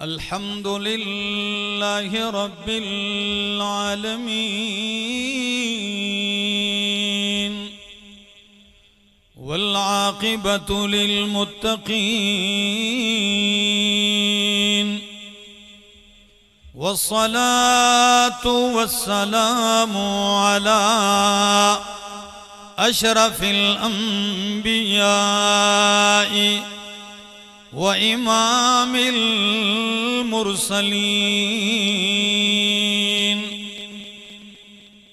अल्हम्दुलिल्लाह रब्बिल आलमीन वल आक़िबतु लिल मुत्तक़ीन वस्सलातु वस्सलामु अला अशरफिल अंबिया'i व इमामिल मुरसलीन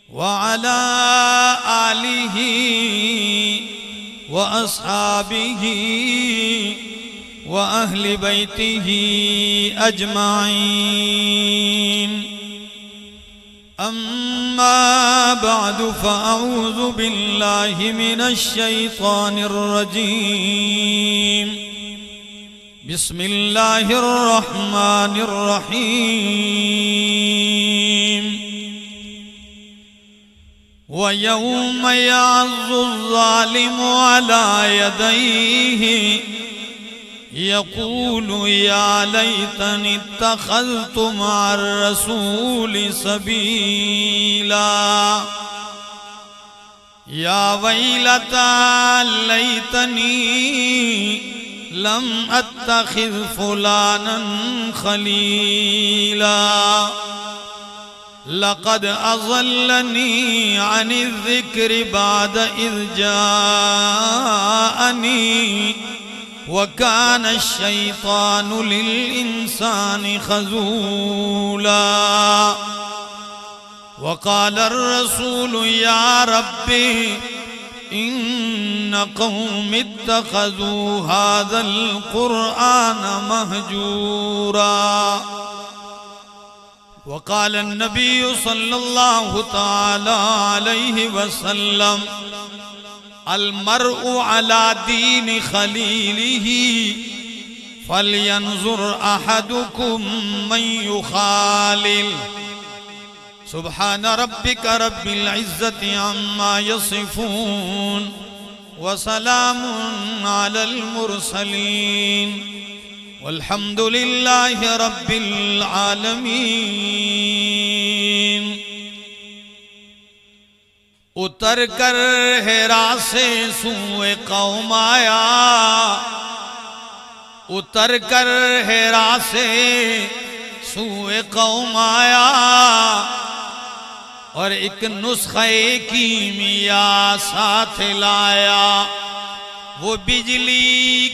व अला आलिही व अस्हाबिही व अहली बैतिही अजमाइन। अम्मा बअदु फ़अऊज़ु बिल्लाहि मिनश शैतानिर रजीम। बिस्मिल्लाहिर रहमानिर रहीम। व यौम यअज़्ज़ु ज़ालिमु अला यदैहि यक़ूलु या लैतनी इत्तख़ज़्तु मअर रसूलि सबीला या वैलता लैतनी लम अत्तख़िज़ फ़ुलानन ख़लीला लक़द अज़ल्लनी अनिज़ ज़िक्रि बअद इज़ जाअनी वकान शैतानु लिल इंसानि खज़ूला। वक़ाल अर्रसूलु या रब्बी इन्न क़ौमी इत्तख़ज़ू हाज़ल क़ुरआन महजूरा। वक़ाल अन्नबिय्यु सल्लल्लाहु तआला अलैहि वसल्लम अलमर्उ अला दीन खलीलिही फलयंजुर अहदुकुम मन युखालिल। सुब्हान रब्बिका रब्बिल इज़्ज़ति अम्मा यसिफून व सलामुन अलल मुरसलीन वल्हम्दुलिल्लाहि रब्बिल आलमीन। उतर कर हेरा से सूए कौम आया, उतर कर हेरा से सूए कौम आया और एक नुस्खे कीमिया साथ लाया। वो बिजली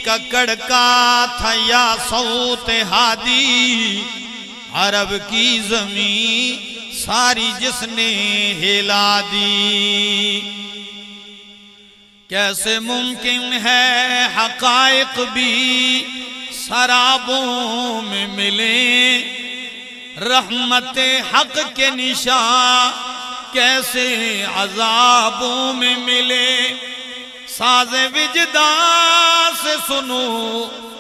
का कड़का था या सौत हादी, अरब की जमीन सारी जिसने हिला दी। कैसे मुमकिन है हक़ाइक़ भी शराबों में मिले, रहमते हक़ के निशान कैसे अज़ाबों में मिले। साज़े विजदां से सुनो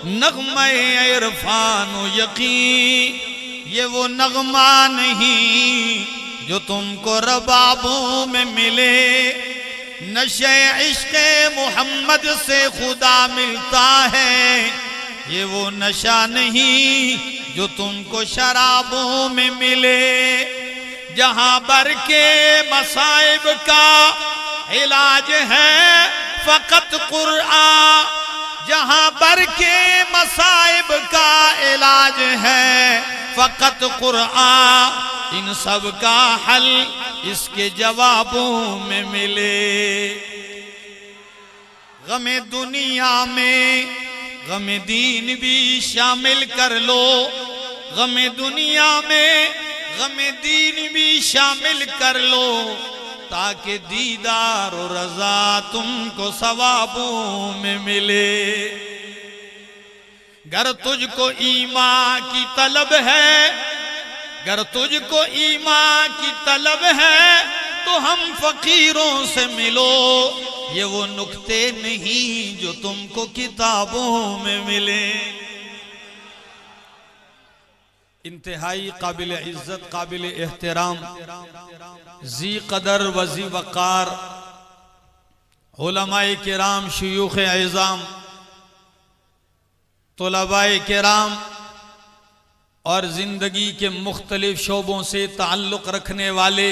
नग़्मे इरफ़ान यक़ीन, ये वो नग़मा नहीं जो तुमको रबाबों में मिले। नशे इश्क़े मोहम्मद से खुदा मिलता है, ये वो नशा नहीं जो तुमको शराबों में मिले। जहाँ बर के मसाइब का इलाज है फ़क़त क़ुरआन, जहाँ बर के मसाइब का इलाज है फ़क़त क़ुरआन। इन सब का हल इसके जवाबों में मिले। गमे दुनिया में गमे दीन भी शामिल कर लो, गमे दुनिया में गमे दीन भी शामिल कर लो, ताकि दीदार और रज़ा तुमको सवाबों में मिले। गर तुझको ईमान की तलब है, गर तुझको ईमान की तलब है तो हम फकीरों से मिलो। ये वो नुक्ते नहीं जो तुमको किताबों में मिले। इंतहाई काबिल इज्जत काबिल एहतराम जी कदर वजी वकार उलमाए किराम, शयूख ऐज़ाम, तुलबाए किराम और ज़िंदगी के मुख्तलिफ शोबों से ताल्लुक़ रखने वाले,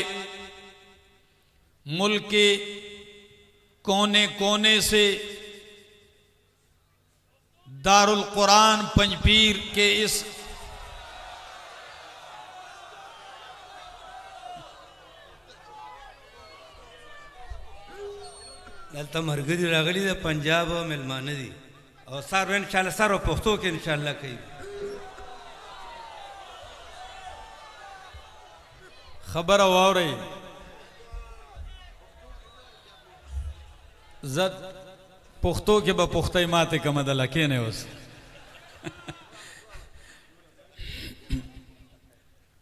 मुल्क के कोने कोने से दारुल कुरान पंजपीर के इस دلته مرګري راغلي د پنجاب او ملمانه دي او سار ان شاء الله سار په پښتو کې ان شاء الله کوي. خبر واوري زد پښتو کې به پښتۍ ماته کوم د لکې نه اوس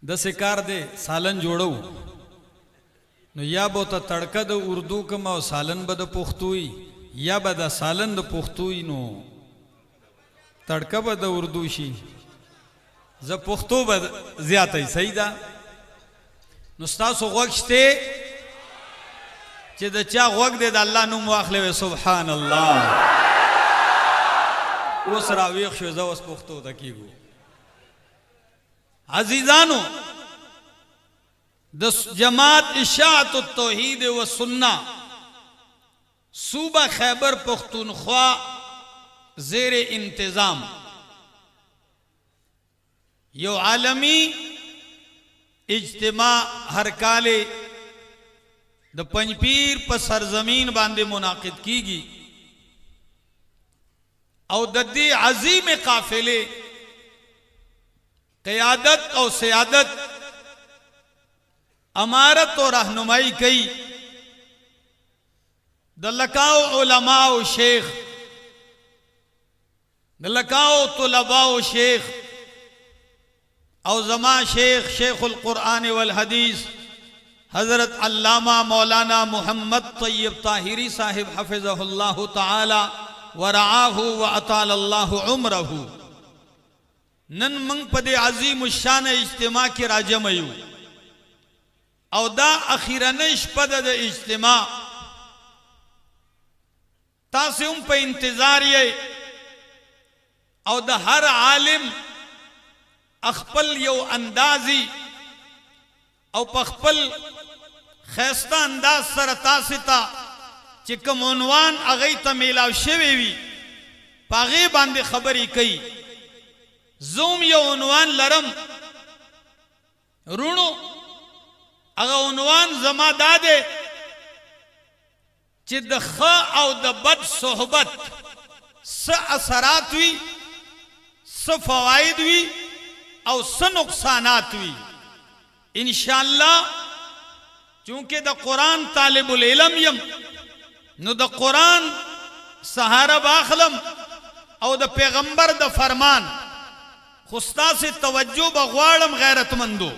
د سکار دے سالن جوړو نو یا به ته تړکه د اردو کوم او سالن به د پښتوي یا به د سالن د پښتوي نو تړکه به د اردو شي زه پښتو به زیاته صحیح ده. نو ستاسو غوږ شته چې د چا غوږ دی د الله نوم واخلې سبحان الله. اوس راویښ شو زه اوس پښتو ته کېږو. عزیزانو د جماعت اشاعت التوحید و سنة صوبہ خیبر پختونخوا زیر انتظام یو عالمی اجتماع ہر کالے د پنجپیر پر سرزمین باندے منعقد کی گی او د دې عظیم قافلے قیادت اور سیادت امارت اور رہنمائی کئی دلکاو علماء و شیخ دلکاو طلباء و شیخ او زمان شیخ شیخ القرآن والحدیث حضرت علامہ مولانا محمد طیب طاہری صاحب حفظہ اللہ تعالی ورعاہ و اطال اللہ عمرہ نن منگ پدے عظیم الشان اجتماع کی راجم ایو او دا اخیرنش پد دا اجتماع تاسی ام پہ انتظار یہ او دا ہر عالم اخپل یو اندازی او پخپل خیستہ انداز سر تاسی تا چکم عنوان اغیتا میلاو شویوی پاغی باندے خبری کئی زوم یو عنوان لرم رونو اگا عنوان زما دادے چی د خ او د بد صحبت س اثرات وی س فوائد وی او س نقصانات وی انشاءاللہ چونکہ دا قرآن طالب العلم یم نو دا قرآن سہارا باخلم او دا پیغمبر دا فرمان خستا سے توجہ بغوارم غیرت مندو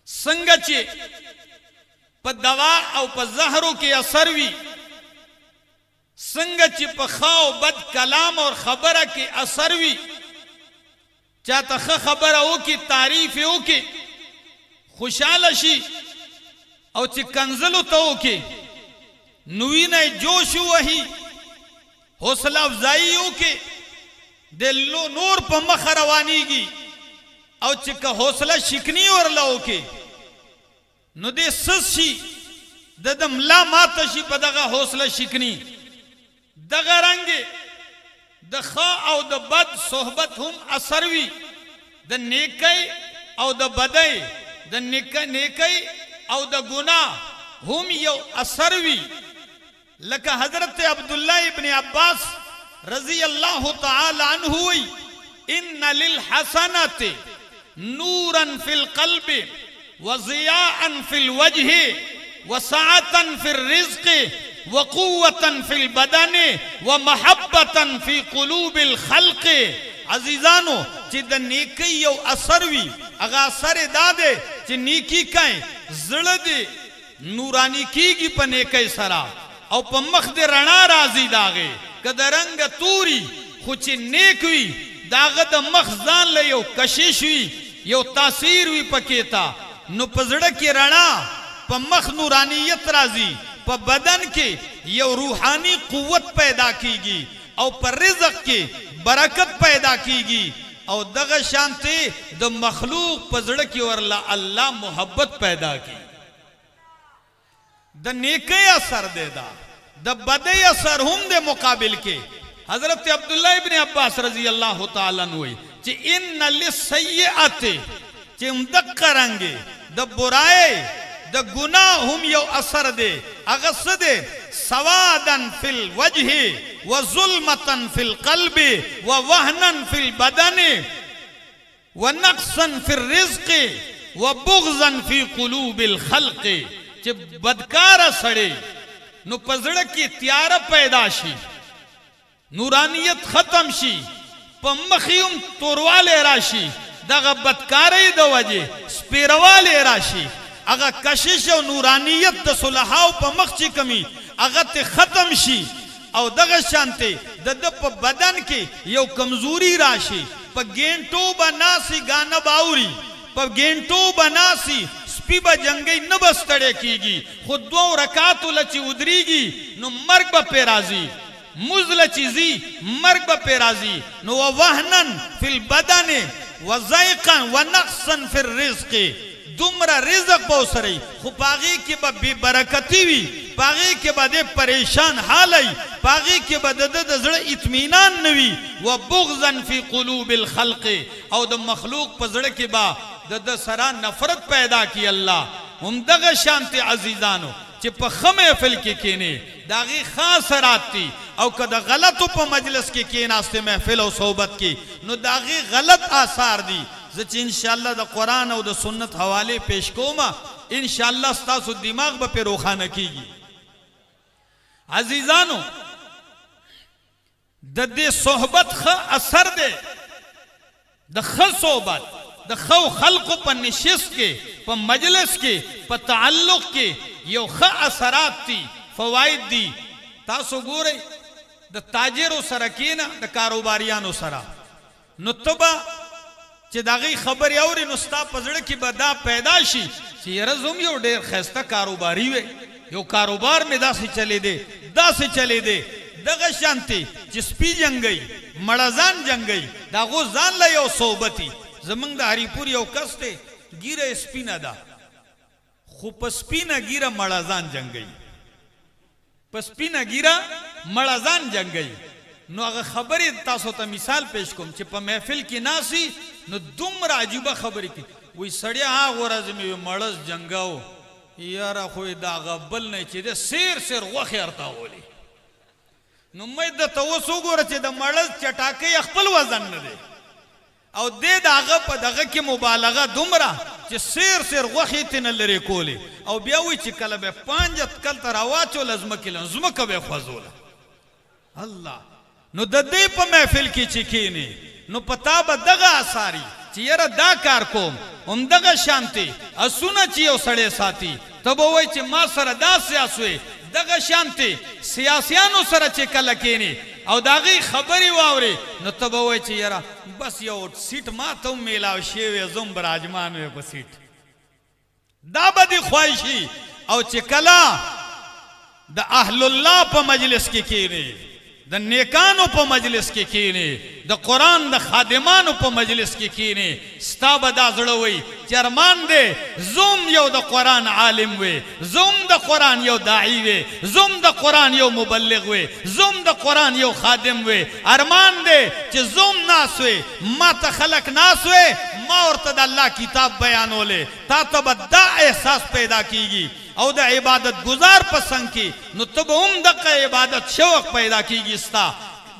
سنگا چے پا دوا او پا زہرو کے اثر وی سنگا چے پا خواہ بد کلام اور خبرہ کے اثر وی چاہتا خبرہ ہو کی تعریف ہو کی خوشالشی او چے کنزلو تا ہو کی نوین جوش وہی حوصلہ افزائی ہو کی دلو نور پا مخروانی گی او چکا حوصلہ شکنی اور لو کے نو دے سس شی ددم لا ماتا شی پا دغا حوصلہ شکنی دغا رنگے دا خا او دا بد صحبت ہم اثروی دا نیکی او دا بدائی دا نیکی او دا گناہ ہم یو اثروی لکہ حضرت عبداللہ ابن عباس رضی اللہ تعالی عنہ ہوئی ان للحسنات نورا فی القلب وضیاء فی الوجہ وسعة فی الرزق وقوة فی البدن ومحبة فی قلوب الخلق. عزیزانو چی دا نیکی یو اثر وی اگا اثر دادے چی نیکی کائیں زڑدے نورانی کی گی پا نیکی سرا او پا مخد رنا رازی داغے کدا رنگ توری خوچی نیک وی داغد مخزان لے یو کشش وی یو تاثیر وی پکیتا نو پزڑکی رنا پا مخ نورانیت رازی په بدن کې یو روحانی قوت پیدا کیږي او پر رزق کې برکت پیدا کیږي او دغه شانته د مخلوق په زړه کې ورلا الله محبت پیدا کی د نیکی اثر دے دا د بدی اثر هم د مقابل کې حضرت عبداللہ ابن عباس رضی اللہ تعالی عنہ چې ان للسیئات چې مدقرنګ د برای د گناہ هم یو اثر دے هغه څه دے سوادن فی الوجه وظلمتن فی القلب ووهنن فی البدن ونقصا فی الرزق وبغضا فی قلوب الخلق چې بدکار سړی نو پزړه کې تیار پیدا شي نورانیت ختم شي په مخیوم تورواله راشي دغه بدکاری د وجه سپیرواله راشي هغه کشش او نورانیت د صلحاو په مخ چې کمی هغه ته ختم شي او دغه شانته د په بدن کې یو کمزوري راشي په ګینټو بناسي غانه باوري په ګینټو بناسي سپی با جنگی نبستڑے کیگی خود دو رکاتو لچی ادریگی نو مرگ با پیرازی مزل چیزی مرگ با پیرازی نو وحنن فی البدن وزائقا ونقصا فی الرزق دمرا رزق باوسری خو پاگی کی با بی برکتی وی پاگی کی با دے پریشان حالی پاگی کی با دے زر اطمینان نوی وبغضا فی قلوب الخلق او د مخلوق پزڑ کی با د سرا نفرت پیدا کی اللہ ہم دغه شانتی عزیزانو چې په خمه فل کې کینی داغي خاص راتی او کده غلطو په مجلس کې کیناسته محفل او صحبت کې نو داغي غلط آثار دي چې ان شاء الله د قران او د سنت حواله پیش کوما ان شاء الله تاسو دماغ به په روخانه کیږي عزیزانو د دې صحبت خ اثر ده د خ صحبت د خو خلق په نشست کې په مجلس کې په تعلق کې یو خ اثرات دي فواید دي تاسو ګورئ د تاجرو سره کینا د کاروباریانو سره نو تبا چې داغي خبر اوري نو ستا پزړه کې بدا پیدا شي چې رزم یو ډېر خسته کاروباری وي یو کاروبار می داسې چلی دی دغه شانتي چې سپی جنگي مړزان جنگي داغو ځان له یو صحبتي زمنګ د هریپور یو کس ته ګیره سپینه ده خو پسپینه ګیره مړزان جنگي پسپینه ګیره مړزان جنگي نو هغه خبرې تاسو ته مثال پیش کوم چې په محفل کې ناسي نو دومره عجیبه خبرې کې وای سړیا هغه ورځ مې مړز جنگاو یاره خو دا غبل نه چې د سیر غوخه ارتا ولي نو مې د توسو ګوره چې د مړز چټاکې خپل وزن نه دی او دې داغه په دغه کې مبالغه دومره چې سیر غوخه تن لري کولی او بیا وی چې کله به پنځت کل تر واچو لازم کله زمکه به خوازوله الله نو د دې په محفل کې چې کینی نو پتا به دغه اثاری چې یاره دا کار کوم هم دغه شانتي اسونه چې یو سړی ساتي ته به وای چې ما سره دا سیاسوي دغه شانتي سیاسيانو سره چې کله کینی او داغي خبري واوري نو ته به وای چې یاره بس یو سیټ ما ته میلاو شی زم براجمان وي په سیټ دا به دي خوښي او چې کله د اهل الله په مجلس کې کینی د نیکانو په مجلس کې کینی د قران د خادمانو په مجلس کې کینی ستا به دا زړه وي چې ارمان دی زوم یو د قران عالم وي زوم د قران یو داعی وي زوم د قران یو مبلغ وي زوم د قران یو خادم وي ارمان دی چې زوم ناس وي ما ته خلق ناس وي ما ورته د الله کتاب بیانولې تا ته به دا احساس پیدا کیږي او د عبادت گزار پسند کی نو تب هم دقه عبادت شوق پیدا کیږي ستا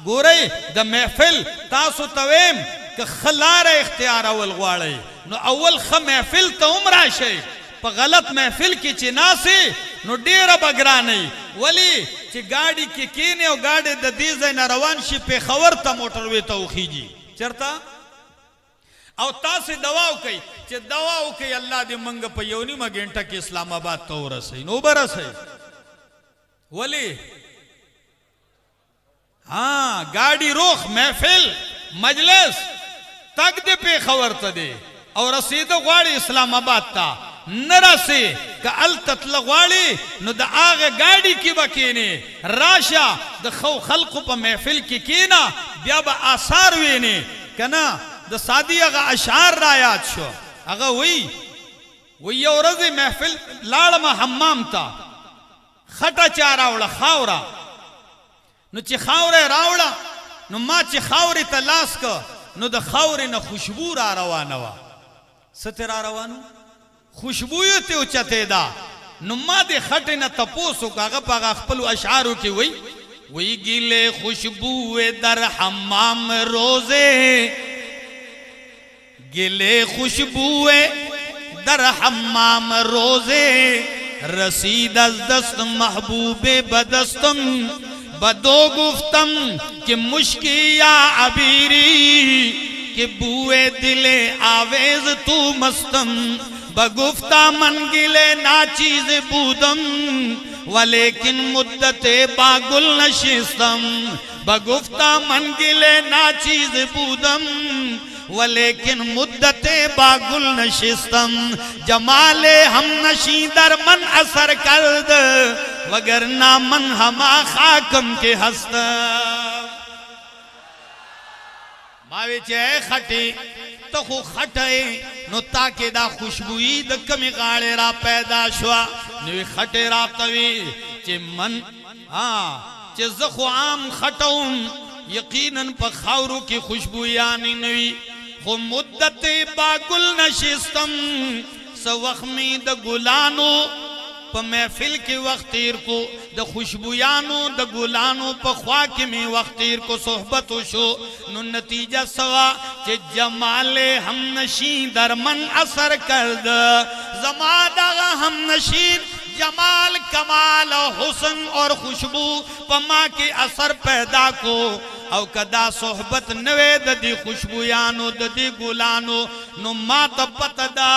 ګورئ د محفل تاسو تویم که خلار اختیار اول غواړئ نو اول خ محفل ته هم راشئ په غلط محفل کې چې ناسي نو ډیره بګرانئ ولی چې گاڑی کې کینې او گاڑی د دې ځای نه روان شي پیښور ته موټر وې ته وخیږي چرته او تاسو دوا وکي چې دوا وکي الله دې منګ په یو نیمه غنټه کې اسلام آباد ته ورسې نو برسې ولی ها گاڑی روخ محفل مجلس تک دې په خبر ته دي او رسید غواړي اسلام آباد ته نرسي که ال تطلغوالی نو دا آغا گاڑی کی بکینی راشا دا خو خلقو پا محفل کی کینا بیا با آثار وینی کنا دا سادی آغا اشعار رایات شو آغا وی یو رضی محفل لالما حمام تا خطا چا راوڑا خاورا نو چی خاورا راوڑا نو ما چی خاوری تا لاس که نو دا خاوری نا خوشبو را روانوا ستی را روانو خوشبویو تیو چتے دا نو ما دی خطی نا تپوسو که اغا پا اغا خپلو اشعارو کی وی گیلے خوشبو در حمام روزے گیلے خوشبو در حمام روزے رسید از دست محبوب بدستم بدو گفتم کہ مشکی یا عبیری کہ بوئے دل آویز تو مستم بگفتا من گلے ناچیز بودم ولیکن مدت باگل نشستم بگفتا من گلے ناچیز بودم ولیکن مدت باگل نشستم جمال ہم نشی در من اثر کرد وگرنہ من ہما خاکم کے ہستم ماوی چاہے خٹی تو خو خٹے نو تاکہ دا خوشبوئی دا کمی غاڑے را پیدا شوا نوی خٹے را توی چی من چی زخو عام خٹاؤں یقیناً پا خاورو کی خوشبویانی نوی خو مدت باگل نشستم سو وخمی دا گلانو پا محفل کی وقت تیر کو دا خوشبویانو دا گلانو پا خواک میں وقت تیر کو صحبتو شو نو نتیجہ سوا چے جمال ہم نشین در من اثر کرد زمادہ ہم نشین جمال کمال حسن اور خوشبو پا ماں کی اثر پیدا کو او کدا صحبت نوے دا دی خوشبویانو دا دی گلانو نو ما تا پتا دا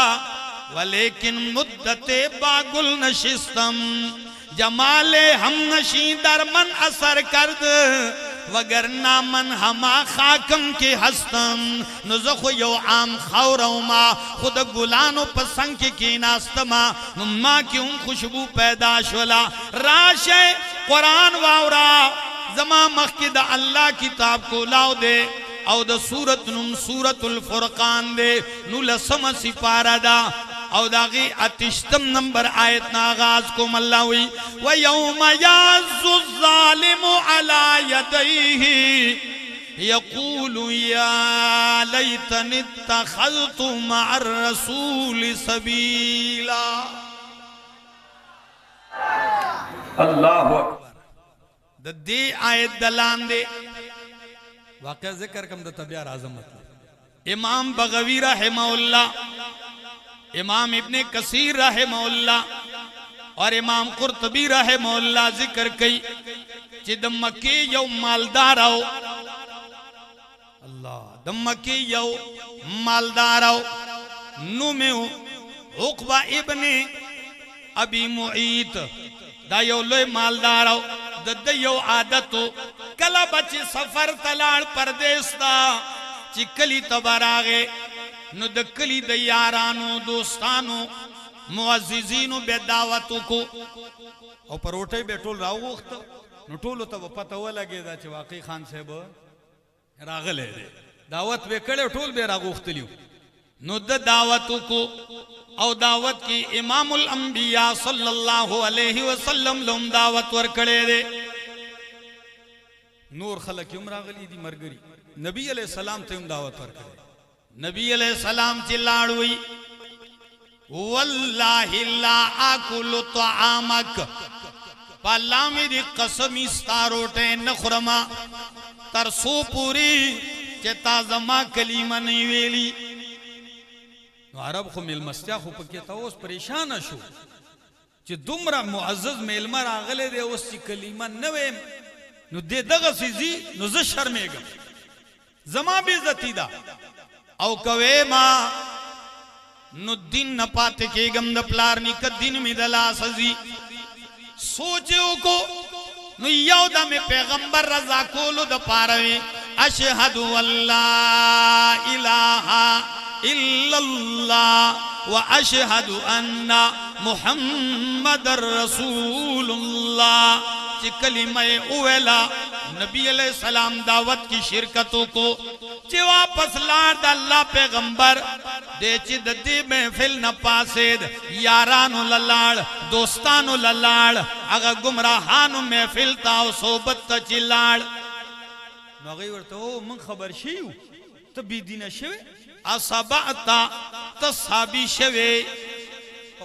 ولیکن مدت باگل نشستم جمال ہم نشین در من اثر کرد وگرنہ من ہما خاکم کی ہستم نزخو یو عام خورو ما خود گلانو پسنگ کی ناستما ما کی ان خوشبو پیدا شولا راشے قرآن واورا زمان مخی دا اللہ کتاب کو لاؤ دے او دا سورت نم سورت الفرقان دے نو لسم سپارہ دا او داغی اتشتم نمبر آیت ناغاز کو ملاوی وَيَوْمَ يَعْزُ الظَّالِمُ عَلَى يَدَيْهِ يَقُولُ يَا لَيْتَنِ اتَّخَذْتُ مَعَ الرَّسُولِ سَبِيلًا اللہ اکبر دا دی آیت دلان دے واقعہ ذکر کم دا طبیعہ عظمت امام بغوی رحمہ اللہ امام ابن کثیر رحمہ اللہ اور امام قرطبی رحمہ اللہ ذکر کئی چی دمکی یو مالدار آو اللہ دمکی یو مالدار آو نومیو عقبہ ابن ابی معیت دا یو لوی مالدار آو دا یو عادتو کلا بچی سفر تلاڑ پردیستا چی کلی تباراغے نو دا کلی دا یارانو دوستانو معززینو بے دعوتو کو او پر اوٹے بے ٹول راو گوختا نو ٹولو تا پتا ہوا لگے دا چی واقعی خان صاحب راغلے دے دعوت بے کڑے ٹول بے راو گوخت لیو نو دا دعوتو کو او دعوت کی امام الانبیاء صلی اللہ علیہ وسلم لهم دعوت ورکڑے دے نور خلق یم راغلی دی مرگری نبی علیہ السلام تیم دعوت ورکڑے نبی علیہ السلام چلاڑوئی واللہ لا آکل طعامک پالا میری قسمی ستاروٹے نخرما ترسو پوری چتا زما کلیمہ نہیں ویلی نو عرب خو ملمستیا خو پکیتا اس پریشان شو چی دمرا معزز ملمر آغلے دے اس چی کلیمہ نویم نو دے دغسی زی نو ز شرمے گا زما بیزتی دا او کوئے ما نو دن نپاتے کے گم دا پلارنی کا دن میں دلا سزی سوچے ہو کو نو یو دا میں پیغمبر رضا کولو دا پاروے اشہدو اللہ الہ الا اللہ و اشہدو انہ محمد رسول اللہ چی کلمہ اویلا نبی علیہ السلام دعوت کی شرکتوں کو چی واپس لار دا اللہ پیغمبر دے چی ددی محفل نہ پاسید یارانو للاڑ دوستانو للاڑ اگا گمراہانو محفل تاو صحبت تا چی لاڑ نو غی ورطا او من خبر شیو تا بی دین شوے اصابعتا تصحابی شوے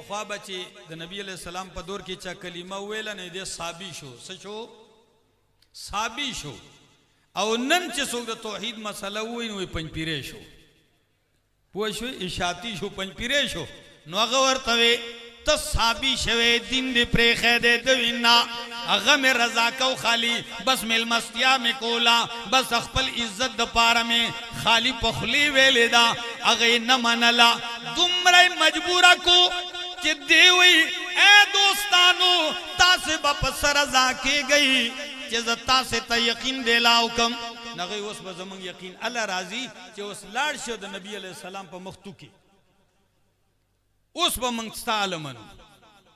خوابا چی دا نبی علیہ السلام پا دور کی چا کلمہ ویلا نہیں دے صحابی شو سچو صحابی شو او نن چی سوک دا توحید مسئلہ ہوئی نوی پنج پیرے شو پوشوی اشاتی شو پنج پیرے شو نو اغورتوی تصحابی شوے دین دی پریخے دے دوینا اغم رضا کو خالی بس مل مستیا میں کولا بس اخپل عزت دا پارا میں خالی پخلی ویلے دا اغی نمانلا دمرائی مجبورہ کو چی دیوئی اے دوستانو تاسے باپس رضا کی گئی چیز تاسے تا یقین دے لاؤکم نغی اس بزمانگ یقین اللہ راضی چی اس لار شو دا نبی علیہ السلام پا مختو کی اس با منگستا علمن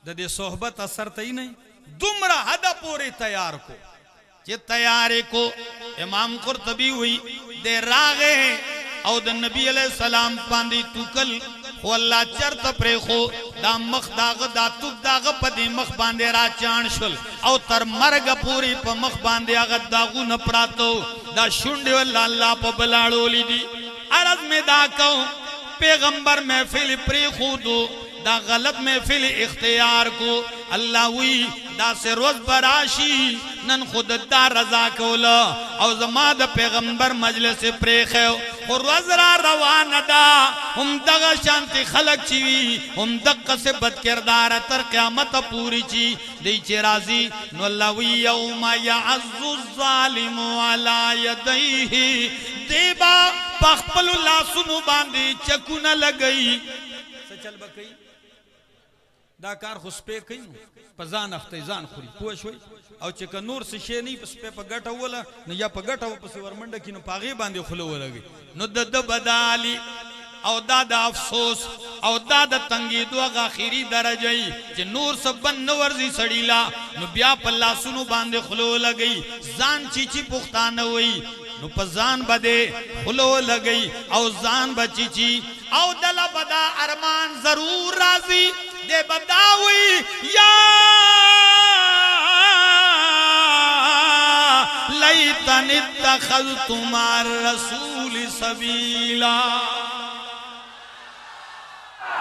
دا دے صحبت اثر تا ہی نہیں دمرا حدا پورے تیار کو چی تیارے کو امام قرطبی ہوئی دے راغے او دا نبی علیہ السلام پاندی توکل خو اللہ چرت پرے خو دا مخ داغ دا توک داغ پا دی مخ باندے را چان شل او تر مرگ پوری پا مخ باندے آغت داغو نپراتو دا شنڈے واللہ اللہ پا بلاڑو لی دی عرض میں دا کہو پیغمبر محفل پری خودو دا غلط محفل اختیار کو اللہ وی دا سے روز براشی نن خود دا رضا کولا او زما دا پیغمبر مجلس پریخیو اور روز را روان دا ہم دغا شانتی خلق چیوی ہم دقا سے بد کردار تر قیامت پوری چی دی چی رازی نو اللہ وی یوم یعز الظالم علی یدیہ دیبا پخپل اللہ سنو باندی چکو نہ لگئی سچل بکئی دا کار خو سپے کئی پا زان اختی زان خوری پوشوئی او چکا نور سشے نہیں پا سپے پا گٹا ہولا نو یا پا گٹا ہو پسی ورمنڈا کی نو پاغی باندے خلو ہو لگی نو دا بدالی او دا افسوس او دا تنگی دو اگا خیری درجائی چی نور سبن نورزی سڑیلا نو بیا پا اللہ سنو باندے خلو لگئی زان چی پختان ہوئی نو پا زان بدے خلو لگئی او زان بچی چی او دل بدا ارمان ضرور رازی دے بداوی یا لیتن اتخذت مع الرسول سبیلا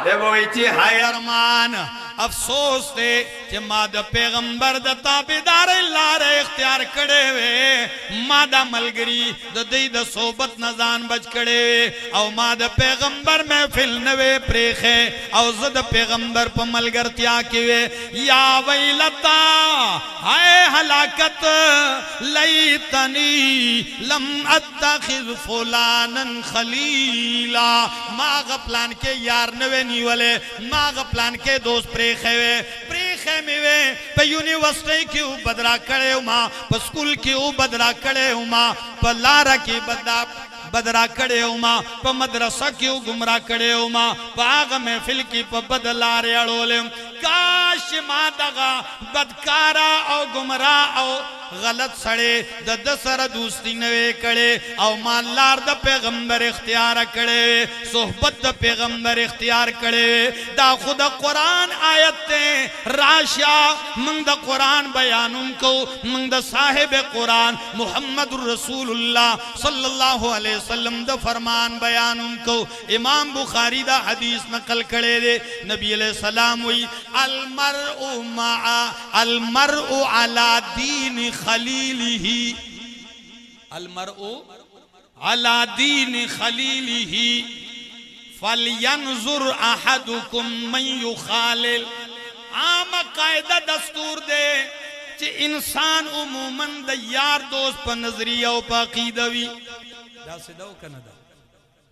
دے وہی چی ہائی ارمان افسوس دے چی ما دا پیغمبر دا تابدار اللہ رہ اختیار کڑے وے ما دا ملگری دا دی دا صحبت نزان بچ کڑے وے او ما دا پیغمبر محفل نوے پریخے او زد پیغمبر پا ملگر تیا کیوے یا ویلتا ہائے حلاکت لیتنی لم اتخذ فلانا خلیلا ما غپلان کے یار نوے نیولے ما غپلان کے دوست پریخے میں پہ یونیورسٹی کیوں بدرا کڑے ہوں ماں پہ سکول کیوں بدرا کڑے ہوں ماں پہ لارا کی بدرا کڑے ہوں ماں پہ مدرسہ کیوں گمراہ کڑے ہوں ماں پہ آغا محفل کی پہ بدلارے اڑولے ہوں کاش ماں دغا بدکارا او گمراہ او غلط سڑے دا دسر دوستی نوے کڑے او مالار دا پیغمبر اختیار کڑے صحبت دا پیغمبر اختیار کڑے دا خود قرآن آیت تے راشا منگ دا قرآن بیانن کو منگ دا صاحب قرآن محمد رسول اللہ صلی اللہ علیہ وسلم دا فرمان بیانن کو امام بخاری دا حدیث نقل کڑے دے نبی علیہ السلام وی المرء علی دین خلیلہ المرء علی دین خلیلہ فَلْيَنْظُرْ أَحَدُكُمْ مَنْ يُخَالِلْ عام قائدہ دستور دے چی انسان عموماً دا یار دوست پا نظریہ و پا قیدوی دا سے دو کنا دا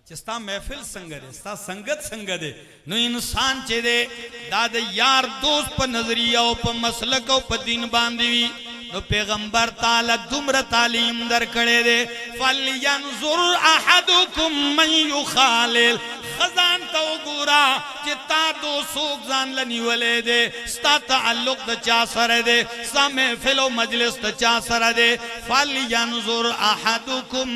چستا محفل سنگ دے ستا سنگت سنگ دے نو انسان چے دے دا دا یار دوست پا نظریہ و پا مسلک و پا دین باندوی نو پیغمبر تعالی دمر تعلیم در کڑے دے فَلْيَنْظُرْ أَحَدُكُمْ مَنْ يُخَالِلْ خزان تو وګورا چې تا دو سوق ځان لنیولې دے ستا تعلق د چا سره دے ستا محفل او مجلس د چا سره دے فلینظر احدکم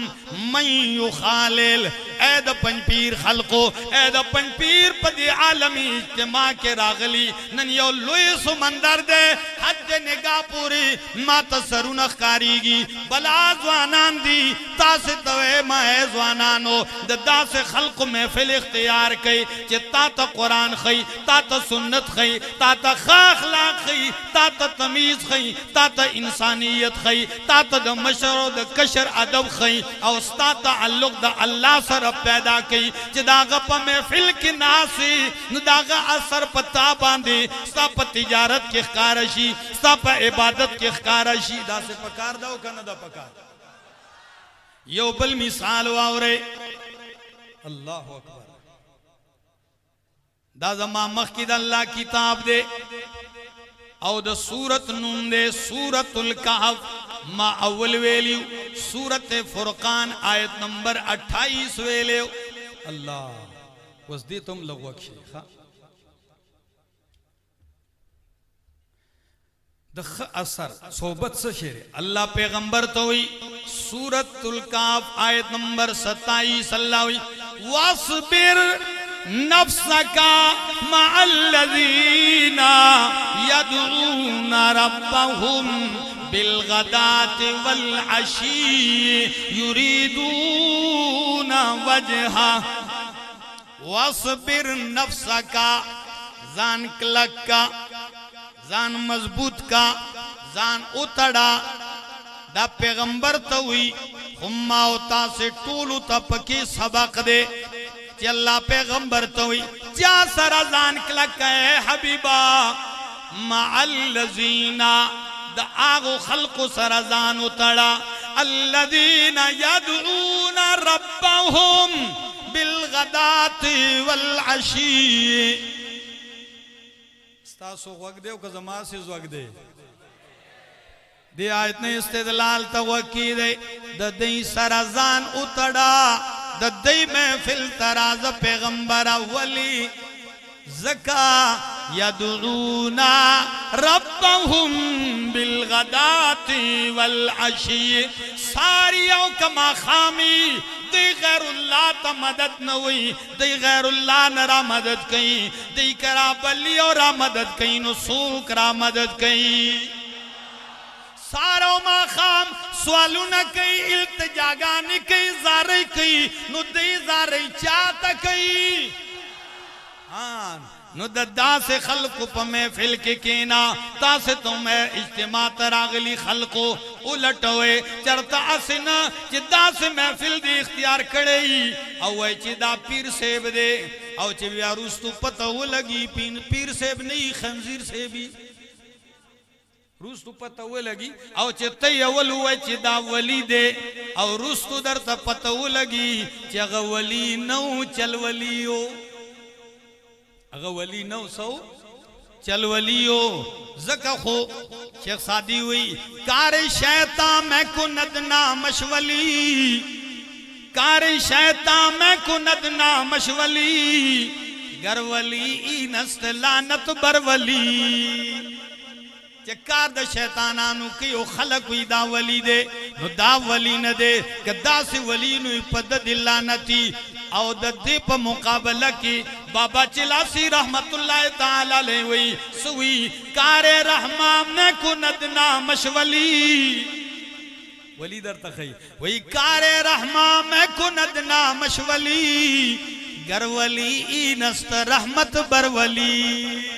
من یخالل اے د پنځپیر خلقو اے د پنځپیر په دې عالمي اجتماع کې راغلی نن یو لوی سمندر دے حد نگاہ پوری ما تسرونه ښکاریږي بلا ځوانان دي تاسو ته ما ځوانانو د داسې خلقو محفل اختیار کړي چې تا ته قرآن خي تا ته سنت خي تا ته ښه اخلاق خي تا ته تمیز خي تا ته انسانیت خي تا ته د مشر او د کشر ادب خي او ستا تعلق د الله سره پیدا کړي چې داغه په محفل کې ناسي نو داغه اثر پتا باندې ستا په تجارت کې ښکار شي ستا په عبادت کې ښکار شي دا څه پکار دا او کنه دا پکار یو بل مثال واوري الله اکبر دا زما مخ کی دا اللہ کتاب دے او دا سورت نون دے سورت الکحف ما اول ویلیو سورت فرقان آیت نمبر 28 ویلیو الله وس دې تم لغوک شیخا د اثر صحبت سے شعر اللہ پیغمبر تو ہوئی سورت الکحف آیت نمبر 27 اللہ ہوئی واصبر نفسك مع الذين يدعون ربهم بالغداة والعشي يريدون وجهه واصبر نفسك زان کلک کا زان مضبوط کا زان اتڑا دا پیغمبر توئی خما ہوتا سے ٹولو تا پکی سبق دے کہ اللہ پیغمبر توئی جا سرازان کلک ہے حبیبا مع الذین دا آغو خلق سرازان اتڑا الذین یدعون ربهم بالغدات والعشی ستاسو غوگ دے او که زمان سے زوگ دے دی آیت نے استدلال توقی دے دا دی سرازان اتڑا دا دی محفل تراز پیغمبر اولی زکا یدعونا ربهم بالغدات والعشی ساریوں کما خامی دی غیر اللہ تا مدد نوئی دی غیر اللہ نرا مدد کئی دی کرا بلی اور مدد کئی نسوک را مدد کئی سارو ما خام سوالو نہ کئی التجاگانی کئی زارئی کئی نو دی زارئی چاہتا کئی نو دا سے خلق پا محفل کے کینا تا سے تمہیں اجتماع تراغلی خلقو الٹوئے چرتا اسنا چی دا سے محفل دی اختیار کڑئی اوے چی دا پیر سیب دے او چی بیاروستو پتہ ہو لگی پیر سیب نہیں خنزیر سیبی روستو پتہ ہو لگی او چی تی اول ہوئے چی دا ولی دے او روستو در تا پتہ ہو لگی چی اگا ولی نو چل ولیو اگا ولی نو سو چل ولیو زکا خو شیخ سادی ہوئی کار شیطان میں کندنا مشولی کار شیطان میں کندنا مشولی گر ولی اینست لانت بر ولی چکار دا شیطانانو کیو خلق وی دا ولی دے نو دا ولی نہ دے کہ دا سی ولی نو پد دلانتی او دا دے پا مقابلہ کی بابا چلاسی رحمت اللہ تعالی لے وی سوی کار رحمان نے کندنا مشولی ولی در تخی وی کار رحمان میں کندنا مشولی گر ولی اینست رحمت بر ولی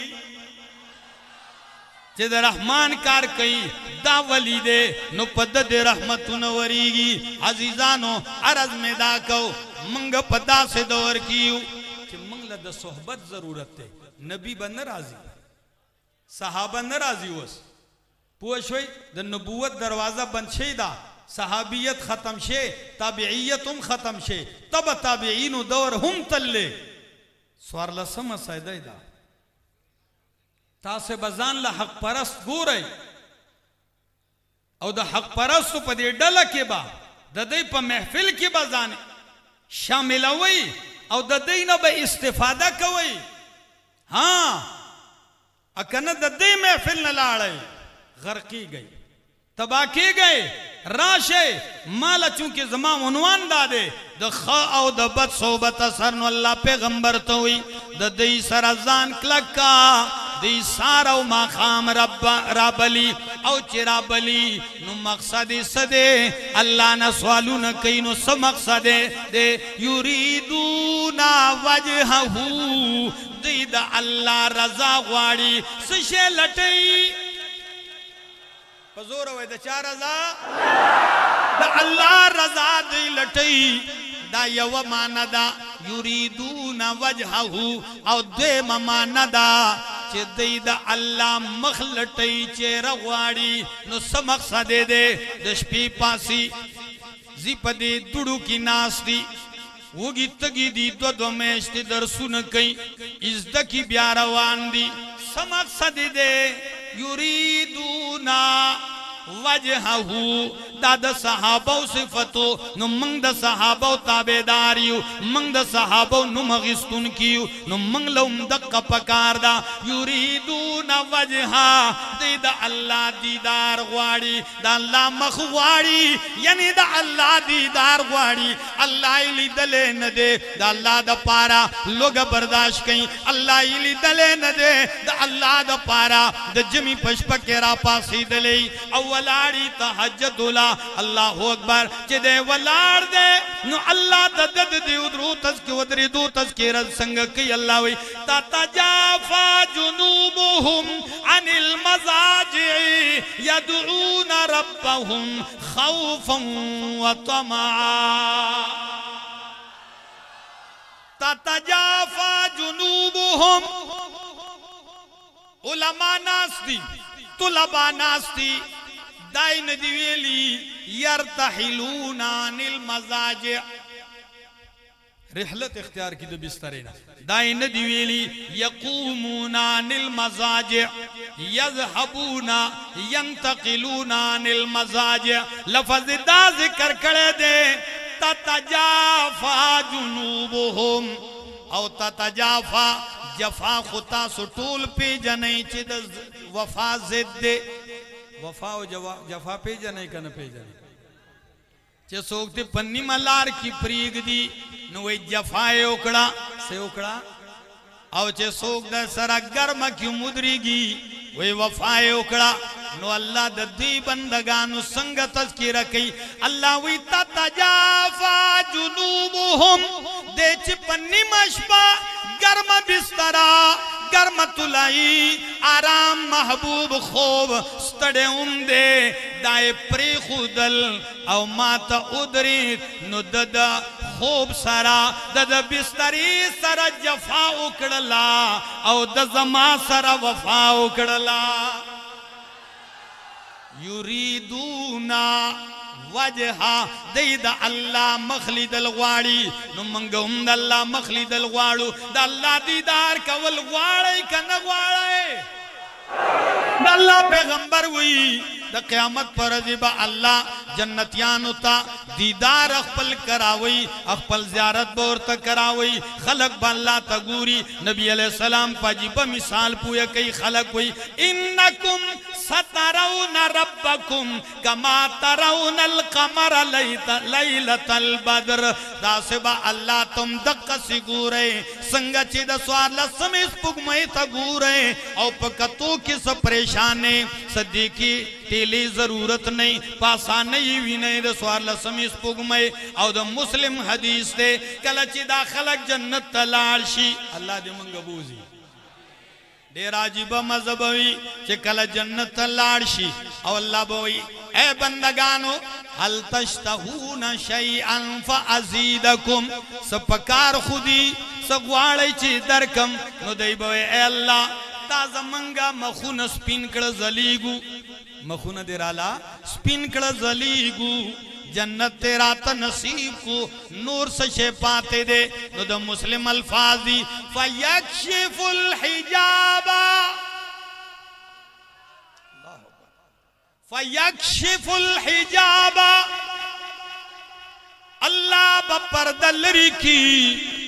چی دا رحمان کار کئی دا ولی دے نو پد دے رحمتو نوریگی عزیزانو عرض میں دا کو منگ پدا سے دور کیو چی منگ لدہ صحبت ضرورت تے نبی با نرازی صحابہ نرازی وس پوشوئی دا نبوت دروازہ بند شے دا صحابیت ختم شے تابعیت ہم ختم شے تب تابعین دور ہم تلے سوار لسم سیدہ دا تاسے بزان لحق پرست گو رئی او دا حق پرستو پا دی ڈالا کے با دا دی پا محفل کی بزان شامل ہوئی او د دې نه به استفاده کوي ها اکنه د دې محفل نه لاړی غرقی گئی تبا کی گئی راشه مال چونکه زما عنوان داده د خ او د بد صحبت اثر نو الله پیغمبر ته وی د دې سره ځان کلکا دی سارو ما خام رابلی او چی رابلی نو مقصد سدے اللہ نا سوالون کئی نو سو مقصد دے یریدون وجہہو دی دا اللہ رضا غواڑی سشے لٹئی پزور ہوئے دا چا رضا دا اللہ رضا دی لٹئی دا یو مانا دا یریدون وجہہو او دے مانا دا چه دی دا اللہ مخلطی چه رغواری نو سمقصد دے دشپی پاسی زی پا دی دوڑو کی ناس دی وگی تگی دی دو میشتی درسون کئی ازدکی بیاروان دی سمقصد دے یریدونا وجہہو دا دا صحابو صفتو نو منگ دا صحابو تابیداریو منگ دا صحابو نو مغستون کیو نو منگ لوم دقا پکار دا یریدون وجہا دی دا اللہ دیدار غواری دا اللہ مخ غواری یعنی دا اللہ دیدار غواری اللہ ایلی دلے ندے دا اللہ دا پارا لوگ برداشت کئی اللہ ایلی دلے ندے دا اللہ دا پارا دا جمی پشپک را پاسی دلے اولاری تحجد اللہ اکبر چی دے ولار دے نو اللہ دد دی ادرو تذکی ودری دو تذکی رد سنگ کی اللہ وی تتجافا جنوبهم عن المزاجع یدعون ربهم خوفا وطمعا تتجافا جنوبهم علماء ناس دی طلباء ناس دی دائن دیویلی یرتحلون عن المزاجع رحلت اختیار کی دو بسترینا دائن دیویلی یقومون عن المزاجع یذهبون ینتقلون عن المزاجع لفظ دا ذکر کرے دے تتجافا جنوبهم او تتجافا جفا خطا سٹول پی جنئی چی دا وفا زد دے وفا و جفا پی جنئی کن پی جنئی چی سوکتے پنی ملار کی پریگ دی نوی جفائے اکڑا سے اکڑا او چی سوک دا سرا گرم کی مدری گی وی وفائے اکڑا نو اللہ دا دی بندگانو سنگ تذکیرہ کئی اللہ وی تتجافا جنوبهم دے چی پنی مشپا گرم بسترا گرم تلائی آرام محبوب خوب ستڑے دے دائے پری خودل او ماتا ادری نو ددا خوب سرا ددا بستری سرا جفا اکڑلا او دزما سرا وفا اکڑلا یریدونا وجہا دید اللہ مخلید الغواری نو منگم دا اللہ مخلید الغوارو دا اللہ دیدار کول غواری کا نغواری دا اللہ پیغمبر ہوئی دا قیامت پر عزیبا اللہ جنتیانو تا دیدار اخپل کراوی اخپل زیارت بورتا کراوی خلق با اللہ تا گوری نبی علیہ السلام پا جیبا مثال پویا کئی خلق ہوئی انکم سترون ربکم کما ترون القمر لیلت البدر دا سبا اللہ تم دقا سی گورے سنگا چی دا سوار لسم اس پگمئی تا گورے او پکتو کس پریشانے صدیقی تیلی ضرورت نہیں پاسا نہیں وی نہیں دا سوار لسم اس پگمئی او دا مسلم حدیث دے کلچی دا خلق جنت تلالشی اللہ دے منگبوزی دیر عجیب مذہبوی چے کل جنت لارشی او اللہ بوئی اے بندگانو حل تشتہون شیئن فازیدکم سپکار خودی سگواڑی چی درکم نو دی بوئی اے اللہ تازہ منگا مخون سپین کڑ زلیگو مخون دیر آلا سپین کڑ زلیگو جنت تیرا تا نصیب کو نور سشے پاتے دے نو دا مسلم الفاظ دی فَيَكْشِفُ الْحِجَابَ فَيَكْشِفُ الْحِجَابَ اللہ بپردلری کی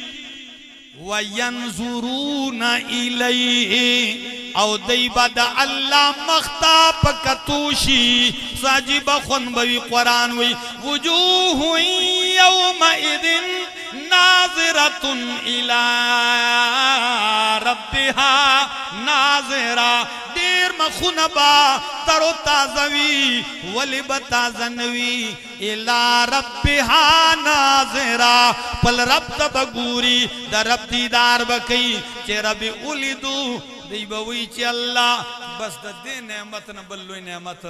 वयंजुरून इलैहि او دی بد اللہ مختاب کتوشی ساجب خون بوی قرآن وی وجوہ یومئذ ناظرۃ الی ربها ناظرہ دیر مخونبا ترو تازوی ولی بتازنوی الی ربها ناظرہ پل رب تبگوری در رب دیدار بکی چه رب اولیدو دی بوی چی اللہ بس دا دے نعمت نبلوی نعمت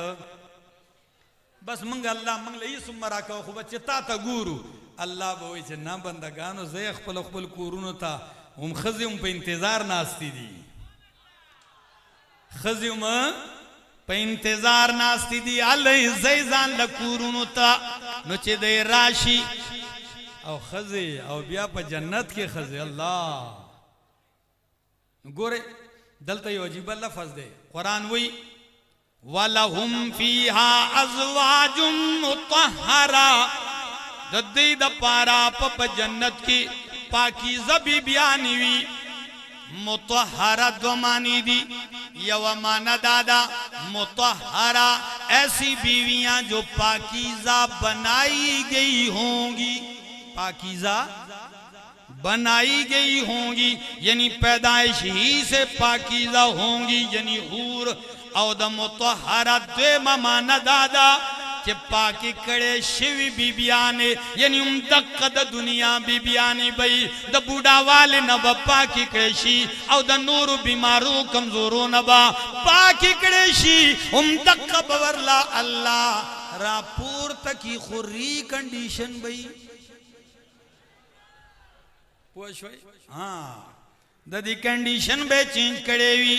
بس منگ اللہ منگ لئی سمرا کوا خوبا چی تا تا گورو اللہ بوی چی نا بندگانو زیخ پل اخبل کورونو تا ہم خزی ہم پہ انتظار ناستی دی خزی ہم پہ انتظار ناستی دی علی زیزان لکورونو تا نو چی دے راشی او خزی او بیا پا جنت کے خزی اللہ گورے دلتا یو عجیب لفظ دے قرآن وی وَلَهُمْ فِيهَا أَزْوَاجٌ مُطَهَّرَةٌ ددی دا پارا پپ جنت کی پاکیزہ بی بیانی وی مطہرہ دو مانی دی یو مانا دادا مطہرہ ایسی بیویاں جو پاکیزہ بنائی گئی ہوں گی پاکیزہ بنائی گئی ہوں گی یعنی پیدائش ہی سے پاکیزہ ہوں گی یعنی حور او دا مطہرت دے مانا دادا چے پاکی کڑے شوی بی بیانے یعنی دقا دا دنیا بی بیانی بئی دا بوڑا والے نبا پاکی کڑے شی او دا نورو بیمارو کمزورو نبا پاکی کڑے شی دقا بورلا اللہ راپور تکی خوری کنڈیشن بئی پوشوئی ہاں دا دی کنڈیشن بے چینج کڑے وی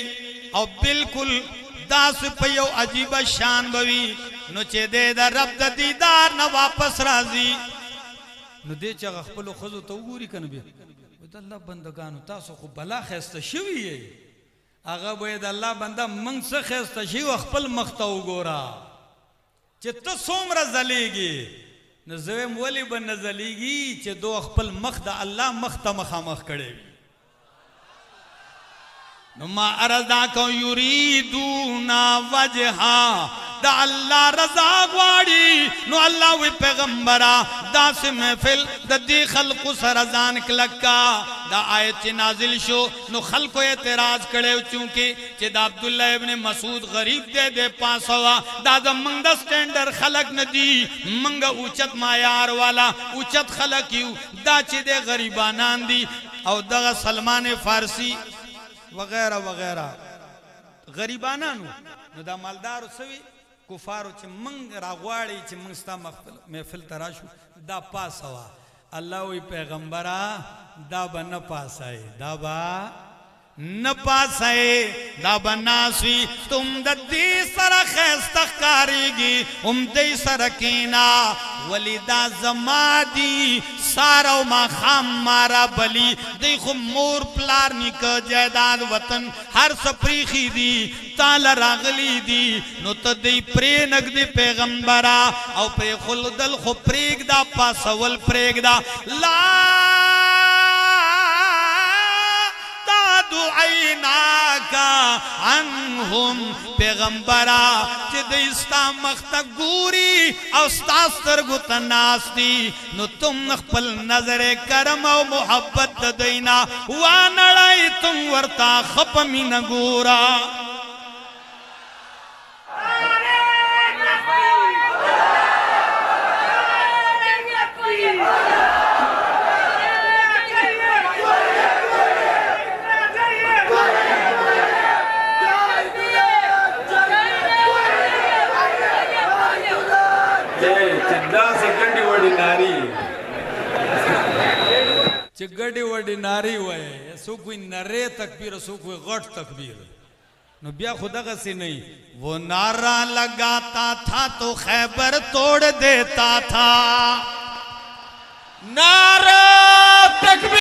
او بالکل داس پیو عجیب شان بوی نو چے دے دا رب دا دیدار نا واپس رازی نو دے چا غخپلو خزو تو گوری کن بی دا اللہ بندگانو تاسو خو بلا خیستا شوی ہے آغا بوئی دا اللہ بندہ منگ سا خیستا شوی اخپل مختاو گورا چے تا سومرا زلے گی نزویم ولی بن نزلی گی چے دو اخپل مخ دا اللہ مختا مخامخ کڑے گی نما ارزا کو یریدونا وجہا دا اللہ رضا گواری نو اللہ وی پیغمبرا دا سے محفل دا دی خلق سرزان کلکا دا آیت نازل شو نو خلق اعتراض کڑے چونکہ چہ دا عبداللہ ابن مسعود غریب دے دے پاس ہوا دا منگ دا سٹینڈر خلق ندی منگ اوچت مایار والا اوچت خلق یو دا چہ دے غریبانان دی او دا سلمان فارسی وغیرہ وغیرہ غریبانانو نو دا مالدارو سوی کفارو چی منگ راغواری چی منگ ستا محفل تراشو دا پاس ہوا اللہ وی پیغمبرہ دا با نپاس آئے دا با نپاس آئے دا با ناسوی تم دا دی سر خیستخ کاری گی دی سر کینا ولی دا زمادی سارا و ما خام مارا بلی دی خو مور پلار نکا جیداد وطن ہر سپریخی دی تال راغلی دی نو تا دی پرینک دی پیغمبرا او پری خلدل خو پریگ دا پاسول پریگ دا لا دعیناکا عنہم پیغمبرا چی دیستا مختا گوری او ستاستر گتا ناستی نو تم نخپل نظر کرم او محبت دینا وانڑائی تم ورطا خپمی نگورا گڑی وڑی ناری ہوئے سو کوئی نرے تکبیر سو کوئی غٹ تکبیر نو بیا خدا غسی نہیں وہ نعرہ لگاتا تھا تو خیبر توڑ دیتا تھا نعرہ تکبیر